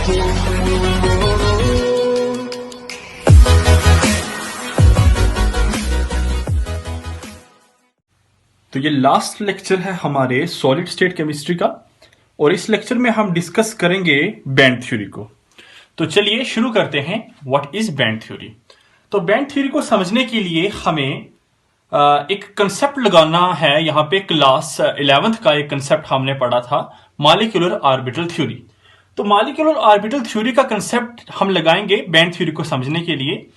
तो ये last lecture है हमारे सॉलिड स्टेट केमिस्ट्री का और इस लेक्चर में हम डिस्कस करेंगे बैंड थ्योरी को। तो चलिए शुरू करते हैं। What is band theory? तो बैंड थ्योरी को समझने के लिए हमें एक कंसेप्ट लगाना है। यहाँ पे क्लास 11th का एक कंसेप्ट हमने पढ़ा था, मॉलिक्यूलर ऑर्बिटल थ्योरी। तो मॉलिक्यूलर ऑर्बिटल थ्योरी का कंसेप्ट हम लगाएंगे बैंड थ्योरी को समझने के लिए।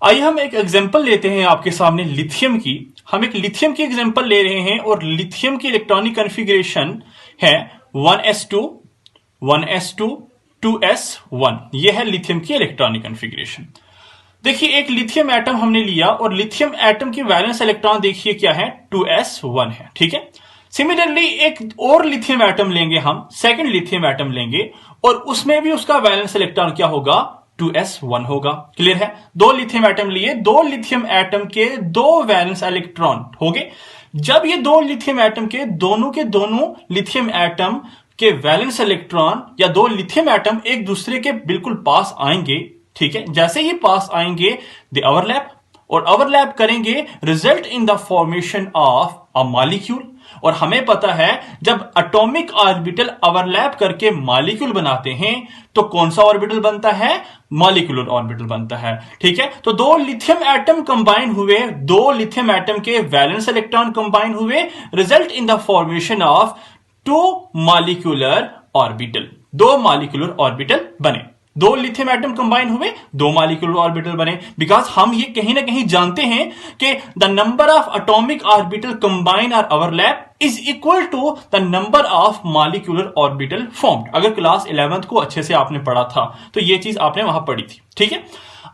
आइए हम एक एग्जांपल लेते हैं आपके सामने लिथियम की। हम एक लिथियम की एग्जांपल ले रहे हैं और लिथियम की इलेक्ट्रॉनिक कॉन्फ़िगरेशन है 1s2 1s2 2s1। यह है लिथियम की इलेक्ट्रॉनिक कॉन्फ़िगरेशन। देखिए एक लिथियम एटम हमने लिया और लिथियम एटम की वैलेंस इलेक्ट्रॉन देखिए क्या है, 2s1 है। ठीक है। सिमिलरली एक और लिथियम एटम लेंगे, हम सेकंड लिथियम एटम लेंगे और उसमें भी उसका वैलेंस इलेक्ट्रॉन क्या होगा, 2s1 होगा। क्लियर है। दो लिथियम एटम लिए, दो लिथियम एटम के दो वैलेंस इलेक्ट्रॉन हो गए। जब ये दो लिथियम एटम के दोनों लिथियम एटम के वैलेंस इलेक्ट्रॉन या दो लिथियम एटम एक दूसरे के बिल्कुल पास आएंगे, ठीक है, जैसे ही पास आएंगे दे ओवरलैप और ओवरलैप करेंगे, result in the formation of a molecule. और हमें पता है जब एटॉमिक ऑर्बिटल ओवरलैप करके मॉलिक्यूल बनाते हैं तो कौन सा ऑर्बिटल बनता है, मॉलिक्यूलर ऑर्बिटल बनता है। ठीक है। तो दो लिथियम एटम कंबाइन हुए, दो लिथियम एटम के वैलेंस इलेक्ट्रॉन कंबाइन हुए, result in the formation of two molecular orbital. दो मॉलिक्यूलर ऑर्बिटल बने, दो लिथियम एटम कंबाइन हुए, दो मॉलिक्यूलर ऑर्बिटल बने। बिकॉज हम ये कहीं ना कहीं जानते हैं कि the number of atomic orbital combine और overlap is equal to the number of molecular orbital formed. अगर क्लास 11th को अच्छे से आपने पढ़ा था तो ये चीज आपने वहां पढ़ी थी। ठीक है।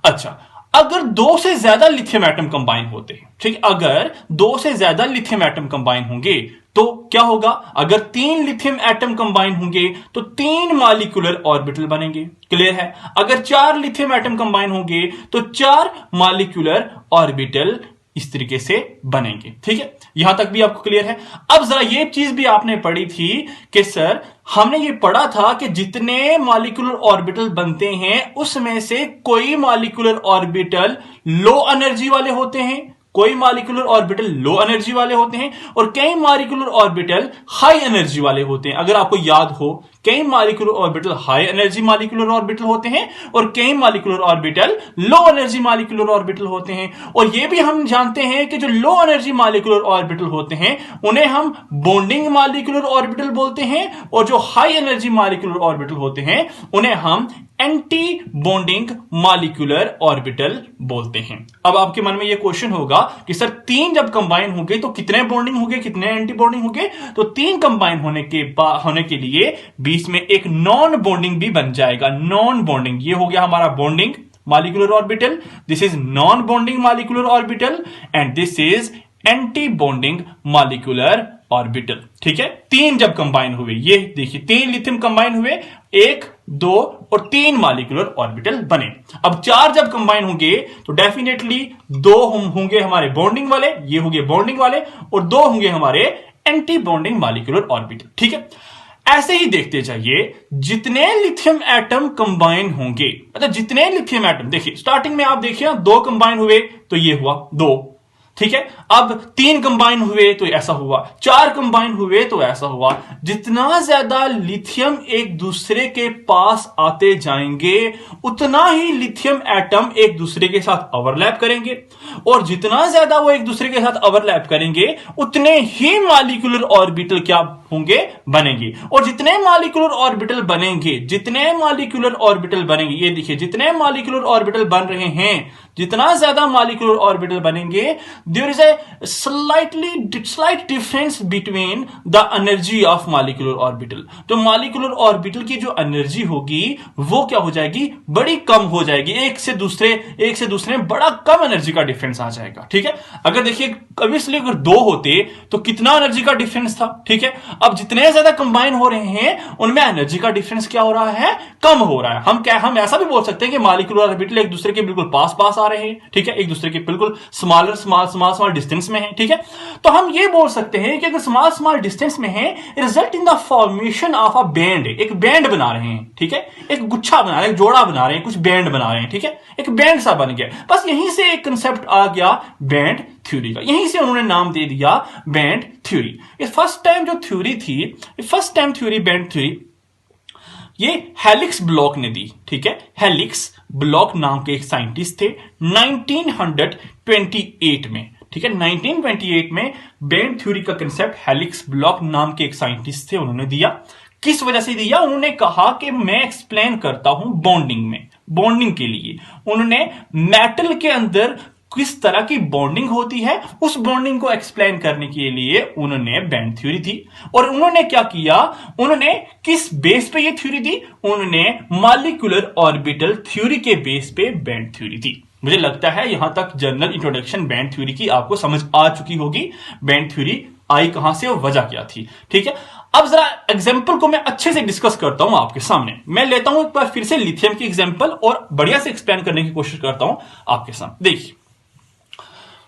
अच्छा, अगर दो से ज्यादा लिथियम एटम कंबाइन होते हैं, ठीक, अगर दो से ज्यादा लिथियम एटम कंबाइन होंगे तो क्या होगा, अगर तीन लिथियम एटम कंबाइन होंगे तो तीन मॉलिक्यूलर ऑर्बिटल बनेंगे। क्लियर है। अगर चार लिथियम एटम कंबाइन होंगे तो चार मॉलिक्यूलर ऑर्बिटल इस तरीके से बनेंगे। ठीक है। यहां तक भी आपको क्लियर है। अब जरा ये चीज भी आपने पढ़ी थी कि सर हमने ये पढ़ा था कि जितने मॉलिक्यूलर ऑर्बिटल बनते हैं उसमें से कोई मॉलिक्यूलर ऑर्बिटल लो एनर्जी वाले होते हैं, कोई मॉलिक्यूलर ऑर्बिटल लो एनर्जी वाले होते हैं और कई मॉलिक्यूलर ऑर्बिटल हाई एनर्जी वाले होते हैं। अगर आपको याद हो, कई molecular orbital high energy molecular orbital होते हैं और कई molecular orbital low energy molecular orbital होते हैं। और यह भी हम जानते हैं कि जो लो एनर्जी मॉलिक्यूलर ऑर्बिटल होते हैं उन्हें हम बॉन्डिंग मॉलिक्यूलर ऑर्बिटल बोलते हैं और जो हाई एनर्जी मॉलिक्यूलर ऑर्बिटल होते हैं उन्हें हम एंटी बॉन्डिंग मॉलिक्यूलर ऑर्बिटल बोलते हैं। अब आपके मन में यह क्वेश्चन होगा कि सर तीन जब कंबाइन होंगे तो कितने बॉन्डिंग होंगे, कितने एंटी बॉन्डिंग होंगे? तो तीन कंबाइन होने के लिए बीच में एक नॉन बॉन्डिंग भी बन जाएगा। नॉन बॉन्डिंग, ये हो गया हमारा bonding molecular orbital, this is non bonding molecular orbital and this is anti bonding molecular orbital. ठीक है। तीन जब कंबाइन हुए, ये देखिए तीन लिथियम कंबाइन हुए, एक, दो और तीन मॉलिक्यूलर ऑर्बिटल बने। अब चार जब कंबाइन होंगे तो डेफिनेटली दो होंगे हमारे बॉन्डिंग वाले, ये होंगे बॉन्डिंग वाले, और दो होंगे हमारे एंटी बॉन्डिंग मॉलिक्यूलर ऑर्बिटल। ठीक है। ऐसे ही देखते जाइए, जितने लिथियम एटम कंबाइन होंगे, मतलब जितने लिथियम एटम, देखिए स्टार्टिंग में आप देखिए दो कंबाइन हुए तो ये हुआ दो, ठीक है। अब तीन कंबाइन हुए तो ऐसा हुआ, चार कंबाइन हुए तो ऐसा हुआ। जितना ज्यादा लिथियम एक दूसरे के पास आते जाएंगे उतना ही लिथियम एटम एक दूसरे के साथ ओवरलैप करेंगे और जितना ज्यादा वो एक दूसरे के साथ ओवरलैप करेंगे उतने ही मॉलिक्यूलर ऑर्बिटल क्या होंगे, बनेंगे। और जितने मॉलिक्यूलर ऑर्बिटल बनेंगे, जितने मॉलिक्यूलर ऑर्बिटल बनेंगे, ये देखिए जितने मॉलिक्यूलर ऑर्बिटल बन रहे हैं, जितना ज्यादा मॉलिक्यूलर ऑर्बिटल बनेंगे, there is a slight difference between the energy of molecular orbital. तो मॉलिक्यूलर ऑर्बिटल की जो एनर्जी होगी वो क्या हो जाएगी, बड़ी कम हो जाएगी। एक से दूसरे में बड़ा कम एनर्जी का डिफरेंस आ जाएगा। ठीक है। अगर देखिए ऑब्वियसली अगर दो होते तो कितना एनर्जी का डिफरेंस था। ठीक है। अब जितने ज्यादा कंबाइन हो रहे हैं उनमें एनर्जी का डिफरेंस क्या हो रहा है, कम हो रहा है। हम ऐसा भी बोल सकते हैं कि मॉलिक्यूलर ऑर्बिटल एक दूसरे के बिल्कुल पास पास आ रहे हैं। ठीक है। एक दूसरे के बिल्कुल स्मॉलर स्मॉल डिस्टेंस में है, ठीक है। तो हम ये बोल सकते हैं कि अगर स्मॉल डिस्टेंस में है, result in the formation of a band, एक बैंड बना रहे हैं, ठीक है, एक गुच्छा बना रहे हैं, एक जोड़ा बना रहे हैं, कुछ बैंड बना रहे हैं, ठीक है, एक बैंड सा बन गया। बस यहीं से एक कंसेप्ट आ गया बैंड थ्योरी का, यहीं से उन्होंने नाम दे दिया बैंड थ्योरी। ये फर्स्ट टाइम जो थ्योरी थी, first time theory band theory, ये हेलिक्स ब्लॉक ने दी, ठीक है। हेलिक्स ब्लॉक नाम के एक साइंटिस्ट थे 1928 में, ठीक है। 1928 में बैंड थ्योरी का कंसेप्ट हेलिक्स ब्लॉक नाम के एक साइंटिस्ट थे, उन्होंने दिया। किस वजह से दिया? उन्होंने कहा कि मैं एक्सप्लेन करता हूं बॉन्डिंग में, बॉन्डिंग के लिए उन्होंने मेटल के अंदर किस तरह की बॉन्डिंग होती है, उस बॉन्डिंग को एक्सप्लेन करने के लिए उन्होंने बैंड थ्योरी दी। और उन्होंने क्या किया, उन्होंने किस बेस पे ये थ्योरी दी? उन्होंने मॉलिक्यूलर ऑर्बिटल थ्योरी के बेस पे बैंड थ्योरी दी। मुझे लगता है यहां तक जनरल इंट्रोडक्शन बैंड थ्योरी की आपको समझ आ चुकी होगी। बैंड थ्योरी आई कहां से और वजह क्या थी, ठीक है। अब जरा एग्जांपल को मैं अच्छे से डिस्कस करता हूं आपके सामने। मैं लेता हूं एक बार फिर से लिथियम की एग्जांपल और बढ़िया से एक्सप्लेन करने की कोशिश करता हूं आपके सामने। देखिए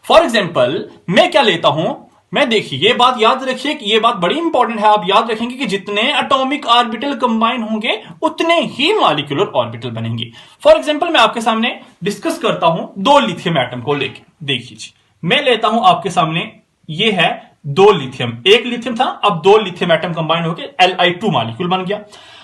फॉर एग्जाम्पल मैं क्या लेता हूं, मैं देखिए ये बात याद रखिए कि ये बात बड़ी इंपॉर्टेंट है। आप याद रखेंगे कि जितने एटॉमिक ऑर्बिटल कंबाइन होंगे उतने ही मॉलिक्यूलर ऑर्बिटल बनेंगे। फॉर एग्जाम्पल मैं आपके सामने डिस्कस करता हूं दो लिथियम एटम को लेके। देखिए मैं लेता हूं आपके सामने, ये है दो लिथियम, एक लिथियम था, अब दो लिथियम एटम कंबाइन होकर Li2 मॉलिक्यूल बन गया।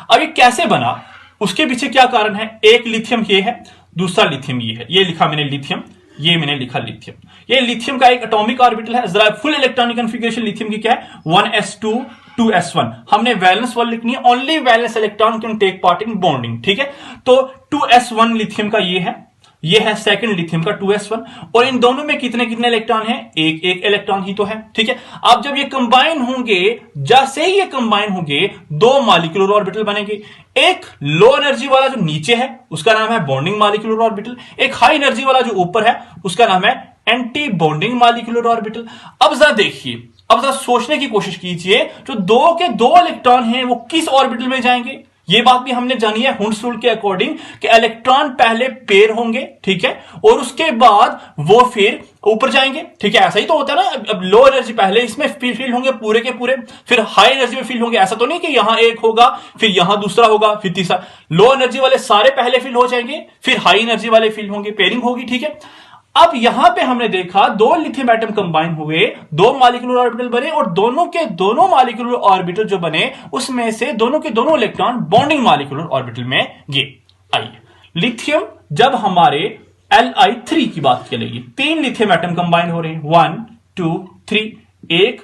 अब ये कैसे बना, उसके पीछे क्या कारण है? एक लिथियम ये है, दूसरा लिथियम ये है, ये लिखा मैंने लिथियम, ये मैंने लिखा लिथियम। ये लिथियम का एक एटॉमिक ऑर्बिटल है। जरा फुल इलेक्ट्रॉनिक कॉन्फ़िगरेशन लिथियम की क्या है? 1s2 2s1। हमने वैलेंस वाली लिखनी है, only valence electron can take part in bonding, ठीक है। तो 2s1 लिथियम का ये है सेकंड लिथियम का 2s1। और इन दोनों में कितने कितने इलेक्ट्रॉन हैं? एक एक इलेक्ट्रॉन ही तो है, ठीक है। अब जब ये कंबाइन होंगे, जैसे ही ये कंबाइन होंगे, दो मॉलिक्यूलर ऑर्बिटल बनेंगे। एक लो एनर्जी वाला जो नीचे है उसका नाम है बॉन्डिंग मॉलिक्यूलर ऑर्बिटल, एक हाई एनर्जी वाला जो ऊपर है उसका नाम है एंटी बॉन्डिंग मॉलिक्यूलर ऑर्बिटल। अब जरा देखिए, अब जरा सोचने की कोशिश कीजिए, जो दो के दो इलेक्ट्रॉन हैं वो किस ऑर्बिटल में जाएंगे? ये बात भी हमने जानी है हुंड्स रूल के अकॉर्डिंग कि इलेक्ट्रॉन पहले पेयर होंगे, ठीक है, और उसके बाद वो फिर ऊपर जाएंगे, ठीक है। ऐसा ही तो होता है ना। अब लो एनर्जी पहले इसमें फील होंगे पूरे के पूरे, फिर हाई एनर्जी में फील होंगे। ऐसा तो नहीं कि यहां एक होगा फिर यहां दूसरा होगा फिर तीसरा। लो एनर्जी वाले सारे पहले फील हो जाएंगे, फिर हाई एनर्जी वाले फील होंगे, पेयरिंग होगी, ठीक है। अब यहां पे हमने देखा दो लिथियम एटम कंबाइन हुए, दो मॉलिक्यूलर ऑर्बिटल बने, और दोनों के दोनों मॉलिक्यूलर ऑर्बिटल जो बने उसमें से दोनों के दोनों इलेक्ट्रॉन बॉन्डिंग मॉलिक्यूलर ऑर्बिटल में गए। आइए लिथियम, जब हमारे Li3 की बात चलेगी, तीन लिथियम एटम कंबाइन हो रहे हैं, 1 2 3, 1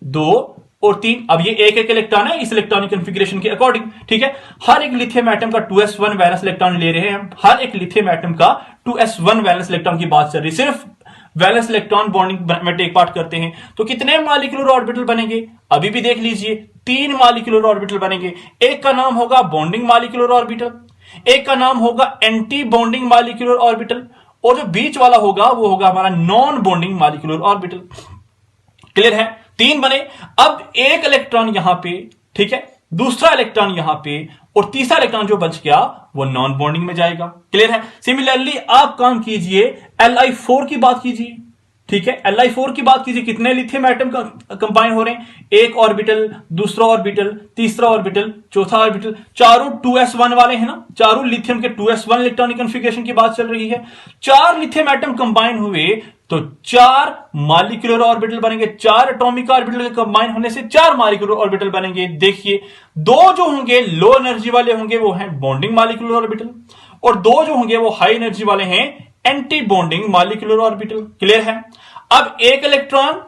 2 और 3। अब ये एक एक इलेक्ट्रॉन है इस इलेक्ट्रॉनिक कॉन्फ़िगरेशन के अकॉर्डिंग, ठीक है। हर एक लिथियम एटम का 2s1 वैलेंस इलेक्ट्रॉन ले रहे हैं, हर एक लिथियम एटम का 2s1 वैलेंस इलेक्ट्रॉन की बात चल रही है। सिर्फ वैलेंस इलेक्ट्रॉन बॉन्डिंग में टेक पार्ट करते हैं। तो कितने मॉलिक्यूलर ऑर्बिटल बनेंगे? अभी भी देख लीजिए, तीन मॉलिक्यूलर ऑर्बिटल बनेंगे। एक का नाम होगा बॉन्डिंग मॉलिक्यूलर ऑर्बिटल, एक का नाम होगा एंटी बॉन्डिंग मॉलिक्यूलर ऑर्बिटल, और जो बीच वाला होगा वो होगा हमारा non bonding molecular orbital. Clear है? तीन बने। अब एक इलेक्ट्रॉन यहां पे, ठीक है, दूसरा इलेक्ट्रॉन यहां पे, और तीसरा इलेक्ट्रॉन जो बच गया वो नॉन बॉन्डिंग में जाएगा। क्लियर है? सिमिलरली आप काम कीजिए, Li4 की बात कीजिए, ठीक है। Li4 की बात कीजिए, कितने लिथियम एटम कंबाइन हो रहे हैं? एक ऑर्बिटल, दूसरा ऑर्बिटल, तीसरा ऑर्बिटल, चौथा ऑर्बिटल, चारों 2s1 वाले हैं ना, चारों लिथियम के 2s1 इलेक्ट्रॉनिक कॉन्फ़िगरेशन की बात चल रही है। चार लिथियम एटम कंबाइन हुए तो चार मॉलिक्यूलर ऑर्बिटल बनेंगे, चार एटॉमिक ऑर्बिटल के कंबाइन होने से चार मॉलिक्यूलर ऑर्बिटल बनेंगे। देखिए दो जो होंगे लो एनर्जी वाले होंगे वो हैं बॉन्डिंग मॉलिक्यूलर ऑर्बिटल, और दो जो होंगे वो हाई एनर्जी वाले हैं anti bonding molecular orbital. Clear है? अब एक इलेक्ट्रॉन,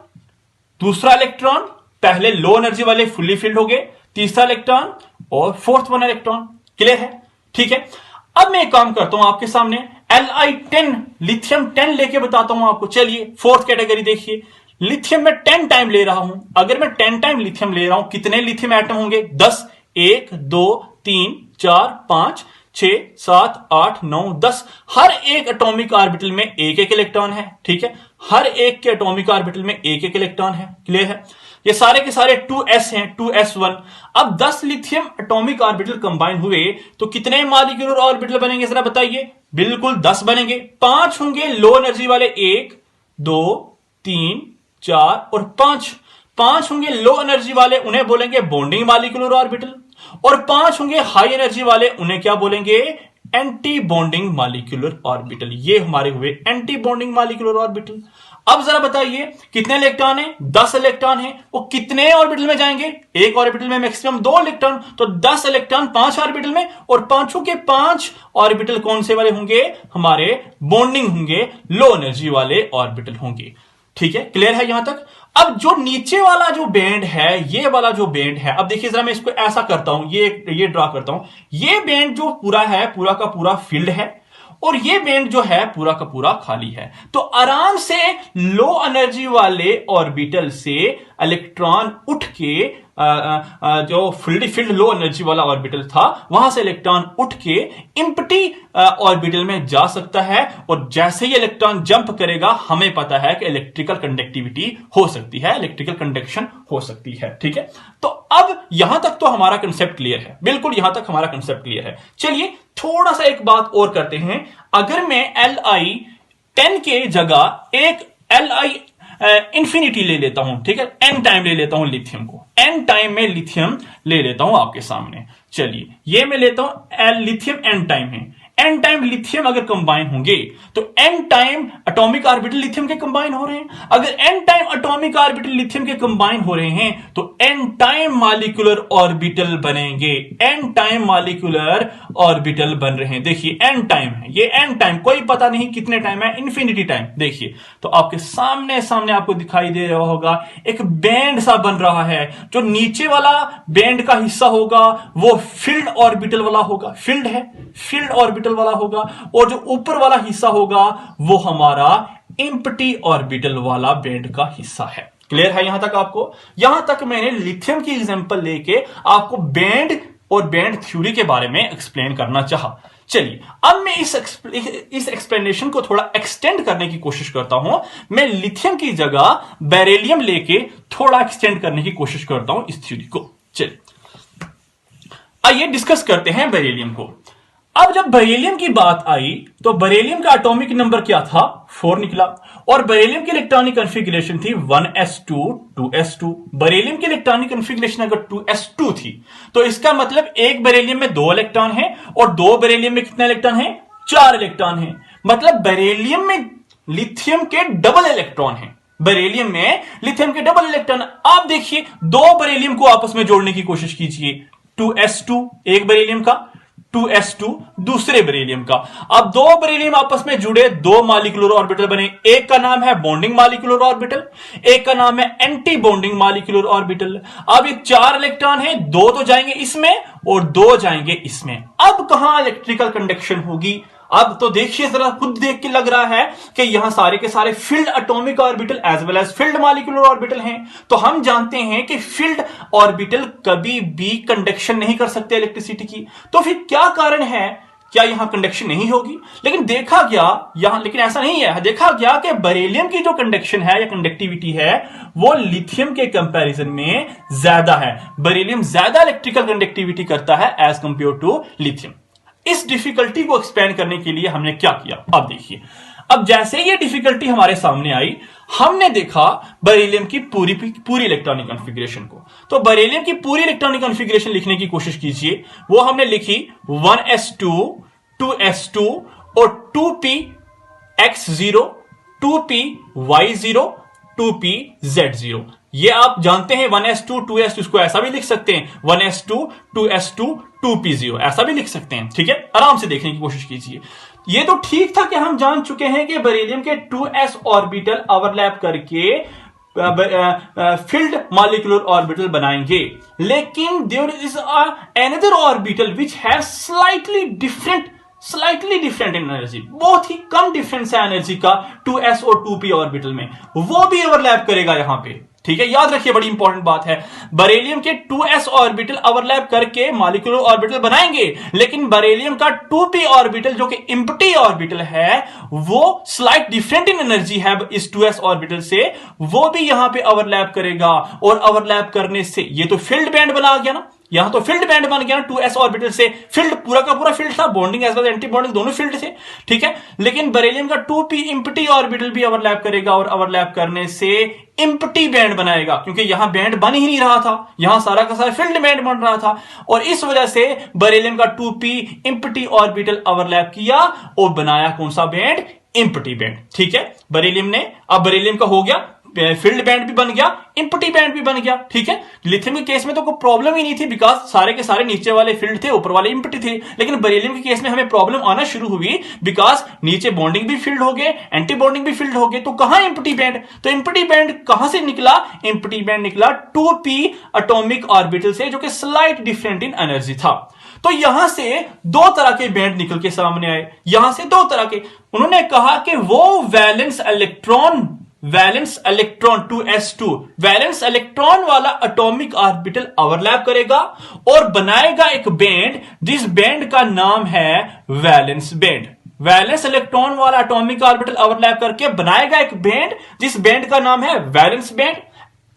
दूसरा इलेक्ट्रॉन, पहले लो एनर्जी वाले फुल्ली फिल्ड हो गए, तीसरा इलेक्ट्रॉन और फोर्थ वन इलेक्ट्रॉन। क्लियर है? ठीक है। अब मैं एक काम करता हूं आपके सामने, Li10 लिथियम 10 लेके बताता हूं आपको। चलिए फोर्थ कैटेगरी देखिए, लिथियम में 10 टाइम ले रहा हूं। अगर मैं 10 टाइम लिथियम ले रहा हूं, कितने लिथियम एटम होंगे? 10, 1 2 3 4 5 6 7 8 9 10। हर एक एटॉमिक ऑर्बिटल में एक एक इलेक्ट्रॉन है, ठीक है। हर एक के एटॉमिक ऑर्बिटल में एक एक इलेक्ट्रॉन है। क्लियर है? ये सारे के सारे 2s हैं, 2s1। अब 10 लिथियम एटॉमिक ऑर्बिटल कंबाइन हुए तो कितने मॉलिक्यूलर ऑर्बिटल बनेंगे जरा बताइए? बिल्कुल 10 बनेंगे। 5 होंगे लो एनर्जी वाले, 1 2 3, 4 और 5। 5 होंगे लो एनर्जी वाले, उन्हें बोलेंगे बॉन्डिंग मॉलिक्यूलर ऑर्बिटल, और 5 होंगे हाई एनर्जी वाले, उन्हें क्या बोलेंगे? Anti bonding molecular orbital. ये हमारे हुए एंटी बॉन्डिंग मॉलिक्यूलर ऑर्बिटल। अब जरा बताइए कितने इलेक्ट्रॉन है? 10 इलेक्ट्रॉन है। वो कितने ऑर्बिटल में जाएंगे? एक ऑर्बिटल में मैक्सिमम 2 इलेक्ट्रॉन, तो 10 इलेक्ट्रॉन 5 ऑर्बिटल में, और पांचों के 5 ऑर्बिटल कौन से वाले होंगे? हमारे बॉन्डिंग होंगे, लो एनर्जी वाले ऑर्बिटल होंगे। ठीक है, क्लियर है यहां तक? अब जो नीचे वाला जो बैंड है, ये वाला जो बैंड है, अब देखिए जरा मैं इसको ऐसा करता हूं, ये ड्रा करता हूं। ये बैंड जो पूरा है, पूरा का पूरा फील्ड है, और ये बैंड जो है पूरा का पूरा खाली है। तो आराम से लो एनर्जी वाले ऑर्बिटल से इलेक्ट्रॉन उठ के जो फील्ड लो एनर्जी वाला ऑर्बिटल था, वहां से इलेक्ट्रॉन उठ के एम्प्टी ऑर्बिटल में जा सकता है, और जैसे ही इलेक्ट्रॉन जंप करेगा, हमें पता है कि इलेक्ट्रिकल कंडक्टिविटी हो सकती है, इलेक्ट्रिकल कंडक्शन हो सकती है। ठीक है, तो अब यहां तक तो हमारा कंसेप्ट क्लियर है, बिल्कुल यहां तक हमारा कंसेप्ट क्लियर है। चलिए थोड़ा सा एक बात और करते हैं। अगर मैं Li10 के जगह एक Li इंफिनिटी ले लेता हूं, ठीक है, n टाइम ले लेता हूं लिथियम को, n टाइम में लिथियम ले लेता हूं आपके सामने। चलिए ये मैं लेता हूं लिथियम n टाइम है, n टाइम लिथियम अगर कंबाइन होंगे तो n time atomic orbital lithium के कंबाइन हो रहे हैं। अगर n time atomic orbital lithium के कंबाइन हो रहे हैं तो n टाइम मॉलिक्यूलर ऑर्बिटल बनेंगे, n टाइम मॉलिक्यूलर ऑर्बिटल बन रहे हैं। देखिए n टाइम है, ये n टाइम, कोई पता नहीं कितने टाइम है, इंफिनिटी टाइम। देखिए तो आपके सामने आपको दिखाई दे रहा होगा एक बैंड सा बन रहा है। जो नीचे वाला बैंड का हिस्सा होगा वो फील्ड ऑर्बिटल वाला होगा, फील्ड है, फील्ड ऑर्बिटल वाला होगा, और जो ऊपर वाला हिस्सा होगा वो हमारा एम्प्टी ऑर्बिटल वाला बैंड का हिस्सा है। क्लियर है यहां तक आपको? यहां तक मैंने लिथियम की एग्जांपल लेके आपको बैंड और बैंड थ्योरी के बारे में एक्सप्लेन करना चाहा। चलिए अब मैं इस एक्सप्लेनेशन को थोड़ा एक्सटेंड करने की कोशिश करता हूं। मैं लिथियम की जगह बेरिलियम लेके थोड़ा एक्सटेंड करने की कोशिश करता हूं इस थ्योरी को। चलिए आइए डिस्कस करते हैं बेरिलियम को। अब जब बेरिलियम की बात आई तो बेरिलियम का एटॉमिक नंबर क्या था? 4 निकला, और बेरिलियम की इलेक्ट्रॉनिक कॉन्फ़िगरेशन थी 1s2 2s2। बेरिलियम की इलेक्ट्रॉनिक कॉन्फ़िगरेशन अगर 2s2 थी तो इसका मतलब एक बेरिलियम में 2 इलेक्ट्रॉन है, और 2 बेरिलियम में कितने इलेक्ट्रॉन है? 4 इलेक्ट्रॉन है। मतलब बेरिलियम में लिथियम के डबल इलेक्ट्रॉन है, बेरिलियम में लिथियम के डबल इलेक्ट्रॉन। आप देखिए 2 बेरिलियम को आपस में जोड़ने की कोशिश कीजिए, 2s2 एक बेरिलियम का, 2s2 दूसरे बेरिलियम का। अब 2 बेरिलियम आपस में जुड़े, 2 मॉलिक्यूलर ऑर्बिटल बने। एक का नाम है बॉन्डिंग मॉलिक्यूलर ऑर्बिटल, एक का नाम है एंटी बॉन्डिंग मॉलिक्यूलर ऑर्बिटल। अब ये 4 इलेक्ट्रॉन है, 2 तो जाएंगे इसमें और 2 जाएंगे इसमें। अब कहां इलेक्ट्रिकल कंडक्शन होगी? अब तो देखिए जरा, खुद देख के लग रहा है कि यहां सारे के सारे filled atomic orbital as well as filled molecular orbital हैं। तो हम जानते हैं कि फील्ड ऑर्बिटल कभी भी कंडक्शन नहीं कर सकते इलेक्ट्रिसिटी की। तो फिर क्या कारण है, क्या यहां कंडक्शन नहीं होगी? लेकिन देखा गया यहां, लेकिन ऐसा नहीं है, देखा गया कि बेरिलियम की जो कंडक्शन है या कंडक्टिविटी है वो लिथियम के कंपैरिजन में ज्यादा है। बेरिलियम ज्यादा इलेक्ट्रिकल कंडक्टिविटी करता है एज कंपेयर टू लिथियम। इस डिफिकल्टी को एक्सप्लेन करने के लिए हमने क्या किया? अब देखिए, अब जैसे ये डिफिकल्टी हमारे सामने आई, हमने देखा बेरिलियम की पूरी इलेक्ट्रॉनिक कॉन्फ़िगरेशन को। तो बेरिलियम की पूरी इलेक्ट्रॉनिक कॉन्फ़िगरेशन लिखने की कोशिश कीजिए। वो हमने लिखी 1s2 2s2 और 2px0 2py0 2pz0। ये आप जानते हैं 1s2 2s2, इसको ऐसा भी लिख सकते हैं 1s2 2s2 2p0, ऐसा भी लिख सकते हैं। ठीक है, आराम से देखने की कोशिश कीजिए। ये तो ठीक था कि हम जान चुके हैं कि बेरिलियम के 2s ऑर्बिटल ओवरलैप करके फील्ड मॉलिक्यूलर ऑर्बिटल बनाएंगे, लेकिन there is another orbital which has slightly different energy, बहुत ही कम डिफरेंस है एनर्जी का 2s और 2p ऑर्बिटल में, वो भी ओवरलैप करेगा यहां पे। ठीक है, याद रखिए, बड़ी इंपॉर्टेंट बात है। बेरिलियम के 2s ऑर्बिटल ओवरलैप करके मॉलिक्यूलर ऑर्बिटल बनाएंगे, लेकिन बेरिलियम का 2p ऑर्बिटल जो कि एम्प्टी ऑर्बिटल है, वो स्लाइट डिफरेंट इन एनर्जी है इस 2s ऑर्बिटल से, वो भी यहां पे ओवरलैप करेगा। और ओवरलैप करने से ये तो फील्ड बैंड बना गया ना, यहां तो फील्ड बैंड बन गया ना 2s ऑर्बिटल से, फील्ड पूरा का पूरा फील्ड था, bonding as well anti bonding दोनों फील्ड थे, ठीक है। लेकिन बेरिलियम का 2p एम्प्टी ऑर्बिटल भी ओवरलैप करेगा और ओवरलैप करने से एम्प्टी बैंड बनाएगा, क्योंकि यहां बैंड बन ही नहीं रहा था, यहां सारा का सारा फील्ड बैंड बन रहा था, और इस वजह से बेरिलियम का 2p एम्प्टी ऑर्बिटल ओवरलैप किया और बनाया कौन सा बैंड, एम्प्टी बैंड, ठीक है। बेरिलियम ने, अब बेरिलियम का हो गया फील्ड बैंड भी बन गया, एम्प्टी बैंड भी बन गया, ठीक है। लिथियम के केस में तो कोई प्रॉब्लम ही नहीं थी, बिकॉज सारे के सारे नीचे वाले फील्ड थे, ऊपर वाले एम्प्टी थे। लेकिन बेरिलियम के केस में हमें प्रॉब्लम आना शुरू हुई, बिकॉज नीचे बॉन्डिंग भी फील्ड हो गए, एंटी बॉन्डिंग भी फील्ड हो गए, तो कहां एम्प्टी बैंड, तो एम्प्टी बैंड कहां से निकला, एम्प्टी बैंड निकला 2p एटॉमिक ऑर्बिटल से, जो कि स्लाइट डिफरेंट इन एनर्जी था। तो यहां से दो तरह के बैंड निकल के सामने आए, यहां से दो तरह के। उन्होंने कहा कि वो valence electron 2s2 valence electron वाला एटॉमिक ऑर्बिटल ओवरलैप करेगा और बनाएगा एक बैंड, जिस बैंड का नाम है वैलेंस बैंड। वैलेंस इलेक्ट्रॉन वाला एटॉमिक ऑर्बिटल ओवरलैप करके बनाएगा एक बैंड, जिस बैंड का नाम है वैलेंस बैंड।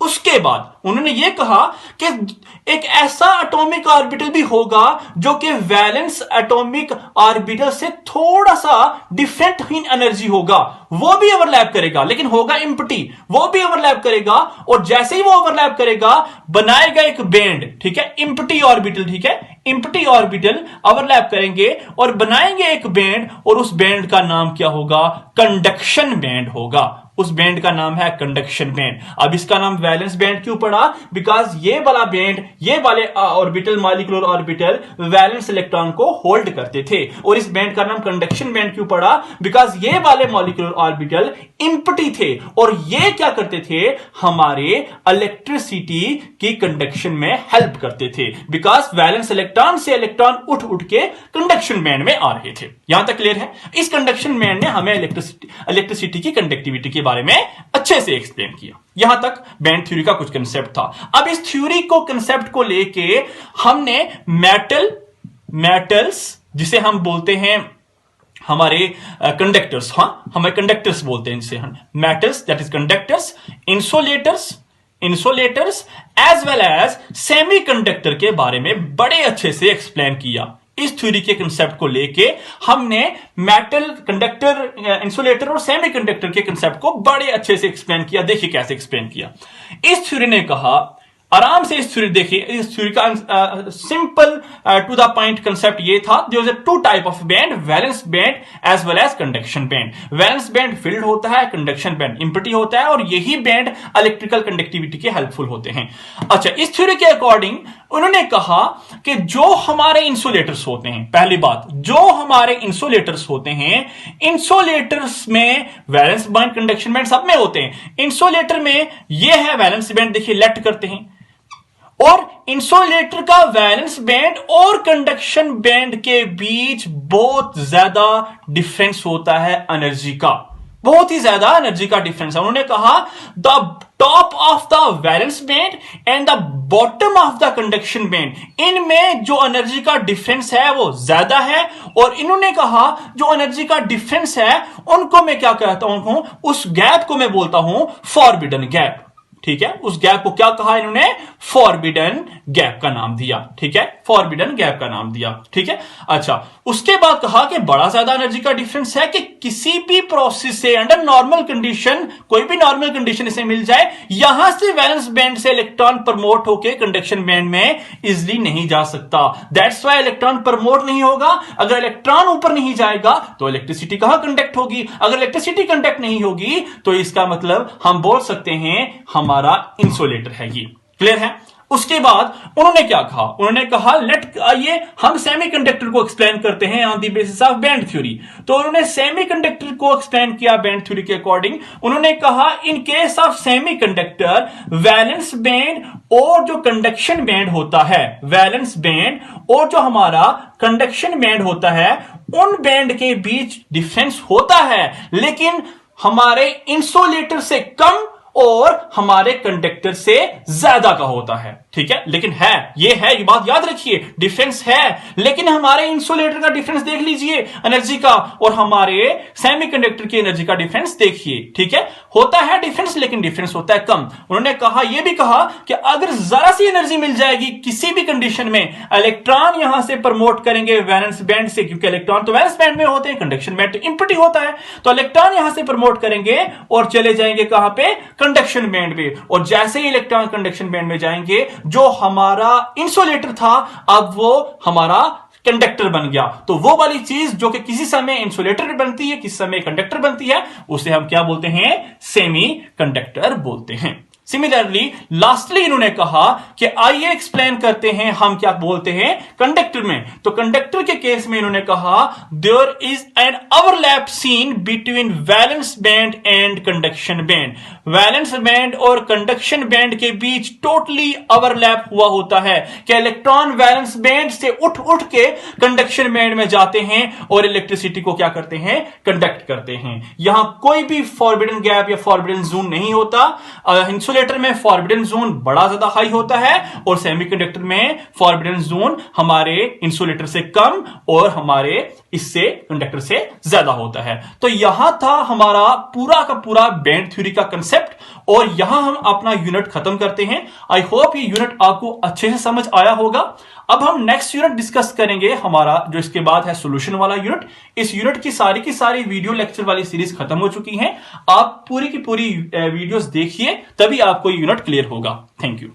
उसके बाद उन्होंने यह कहा कि एक ऐसा एटॉमिक ऑर्बिटल भी होगा जो कि वैलेंस एटॉमिक ऑर्बिटल से थोड़ा सा डिफरेंट इन एनर्जी होगा, वो भी ओवरलैप करेगा, लेकिन होगा एम्प्टी, वो भी ओवरलैप करेगा, और जैसे ही वो ओवरलैप करेगा बनाएगा एक बैंड, ठीक है, एम्प्टी ऑर्बिटल, ठीक है, एम्प्टी ऑर्बिटल ओवरलैप करेंगे और बनाएंगे एक बैंड, और उस बैंड का नाम क्या होगा, कंडक्शन बैंड होगा। उस बैंड का नाम है कंडक्शन बैंड। अब इसका नाम वैलेंस बैंड क्यों पड़ा, बिकॉज ये वाला बैंड, ये वाले orbital, molecular orbital valence electron को होल्ड करते थे, और इस बैंड का नाम कंडक्शन बैंड क्यों पड़ा, बिकॉज ये वाले मॉलिक्यूलर ऑर्बिटल एम्प्टी थे, और ये क्या करते थे, हमारे इलेक्ट्रिसिटी की कंडक्शन में हेल्प करते थे, बिकॉज वैलेंस इलेक्ट्रॉन से इलेक्ट्रॉन उठ उठ के कंडक्शन बैंड में आ रहे थे। यहां तक क्लियर है। इस कंडक्शन बैंड ने हमें इलेक्ट्रिसिटी की कंडक्टिविटी के बारे में अच्छे से एक्सप्लेन किया। यहां तक बैंड थ्योरी का कुछ कंसेप्ट था। अब इस थ्योरी को, कंसेप्ट को लेके हमने मेटल्स, जिसे हम बोलते हैं हमारे कंडक्टर्स, हमें कंडक्टर्स बोलते हैं जिसे हम metals, that is conductors, insulators as well as semiconductor के बारे में बड़े अच्छे से एक्सप्लेन किया। इस थ्योरी के कंसेप्ट को लेके हमने मेटल, कंडक्टर, इंसुलेटर और सेमीकंडक्टर के कंसेप्ट को बड़े अच्छे से एक्सप्लेन किया। देखिए कैसे एक्सप्लेन किया। इस थ्योरी ने कहा, आराम से इस थ्योरी देखिए, इस थ्योरी का simple to the point concept ये था, there is two type of band, valence band as well as conduction band. Valence band filled होता है, कंडक्शन बैंड एम्प्टी होता है, और यही बैंड इलेक्ट्रिकल कंडक्टिविटी के हेल्पफुल होते हैं। अच्छा, इस थ्योरी के अकॉर्डिंग उन्होंने कहा कि जो हमारे इंसुलेटर्स होते हैं, पहली बात, जो हमारे इंसुलेटर्स होते हैं, इंसुलेटर्स में वैलेंस बैंड, कंडक्शन बैंड सब में होते हैं। इंसुलेटर में यह है वैलेंस बैंड, देखिए लेट करते हैं, और इंसुलेटर का वैलेंस बैंड और कंडक्शन बैंड के बीच बहुत ज्यादा डिफरेंस होता है एनर्जी का, बहुत ही ज्यादा एनर्जी का डिफरेंस है। उन्होंने कहा the top of the valence band and the bottom of the conduction band, इनमें जो एनर्जी का डिफरेंस है वो ज्यादा है, और इन्होंने कहा जो एनर्जी का डिफरेंस है उनको मैं क्या कहता हूं, उस गैप को मैं बोलता हूं फॉरबिडन गैप, ठीक है। उस गैप को क्या कहा इन्होंने, फॉरबिडन गैप का नाम दिया, ठीक है, फॉरबिडन गैप का नाम दिया, ठीक है। अच्छा, उसके बाद कहा कि बड़ा ज्यादा एनर्जी का डिफरेंस है कि किसी भी प्रोसेस से अंडर नॉर्मल कंडीशन, कोई भी नॉर्मल कंडीशन इसे मिल जाए, यहां से वैलेंस बैंड से इलेक्ट्रॉन प्रमोट होकर कंडक्शन बैंड में इजिली नहीं जा सकता। दैट्स वाई इलेक्ट्रॉन प्रमोट नहीं होगा। अगर इलेक्ट्रॉन ऊपर नहीं जाएगा तो इलेक्ट्रिसिटी कहां कंडक्ट होगी, अगर इलेक्ट्रिसिटी कंडक्ट नहीं होगी तो इसका मतलब हम बोल सकते हैं हमारा इंसुलेटर है ये। क्लियर है। उसके बाद उन्होंने क्या कहा, उन्होंने कहा लेट, आइए हम सेमीकंडक्टर को एक्सप्लेन करते हैं on the basis of band theory. तो उन्होंने सेमीकंडक्टर को एक्सप्लेन किया बैंड थ्योरी के अकॉर्डिंग। उन्होंने कहा in case of semiconductor valence band और जो कंडक्शन बैंड होता है, वैलेंस बैंड और जो हमारा कंडक्शन बैंड होता है, उन बैंड के बीच डिफरेंस होता है, लेकिन हमारे इंसुलेटर से कम और हमारे कंडक्टर से ज्यादा का होता है। ठीक है, लेकिन ये बात याद रखिए, डिफरेंस है, लेकिन हमारे इंसुलेटर का डिफरेंस देख लीजिए एनर्जी का, और हमारे सेमीकंडक्टर की एनर्जी का डिफरेंस देखिए। ठीक है, होता है डिफरेंस, लेकिन डिफरेंस होता है कम। उन्होंने यह भी कहा कि अगर जरा सी एनर्जी मिल जाएगी किसी भी कंडीशन में, इलेक्ट्रॉन यहां से प्रमोट करेंगे वैलेंस बैंड से, क्योंकि इलेक्ट्रॉन तो वैलेंस बैंड में होते हैं, कंडक्शन बैंड तो एम्प्टी होता है, तो इलेक्ट्रॉन यहां से प्रमोट करेंगे और चले जाएंगे कहां पे, कंडक्शन बैंड में। और जैसे ही इलेक्ट्रॉन कंडक्शन बैंड में जाएंगे, जो हमारा इंसुलेटर था अब वो हमारा कंडक्टर बन गया। तो वो वाली चीज जो कि किसी समय इंसुलेटर बनती है, किसी समय कंडक्टर बनती है, उसे हम क्या बोलते हैं, सेमी कंडक्टर बोलते हैं। सिमिलरली लास्टली इन्होंने कहा कि आइए एक्सप्लेन करते हैं हम क्या बोलते हैं कंडक्टर में। तो कंडक्टर के केस में इन्होंने कहा there is an overlap seen between valence band and conduction band. Valence band और कंडक्शन बैंड के बीच टोटली ओवरलैप हुआ होता है कि इलेक्ट्रॉन वैलेंस बैंड से उठ के कंडक्शन बैंड में जाते हैं और इलेक्ट्रिसिटी को क्या करते हैं, कंडक्ट करते हैं। यहां कोई भी फॉरबिडन गैप या फॉरबिडन जोन नहीं होता। इंसुलेटर में फॉरबिडन जोन बड़ा ज्यादा हाई होता है और सेमीकंडक्टर में फॉरबिडन जोन हमारे इंसुलेटर से कम और हमारे इससे कंडक्टर से ज्यादा होता है। तो यहां था हमारा पूरा का पूरा बैंड थ्योरी का कंसेप्ट, और यहां हम अपना यूनिट खत्म करते हैं। आई होप ये यूनिट आपको अच्छे से समझ आया होगा। अब हम नेक्स्ट यूनिट डिस्कस करेंगे, हमारा जो इसके बाद है सॉल्यूशन वाला यूनिट। इस यूनिट की सारी वीडियो लेक्चर वाली सीरीज खत्म हो चुकी हैं। आप पूरी की पूरी वीडियोस देखिए, तभी आपको यूनिट क्लियर होगा। Thank you.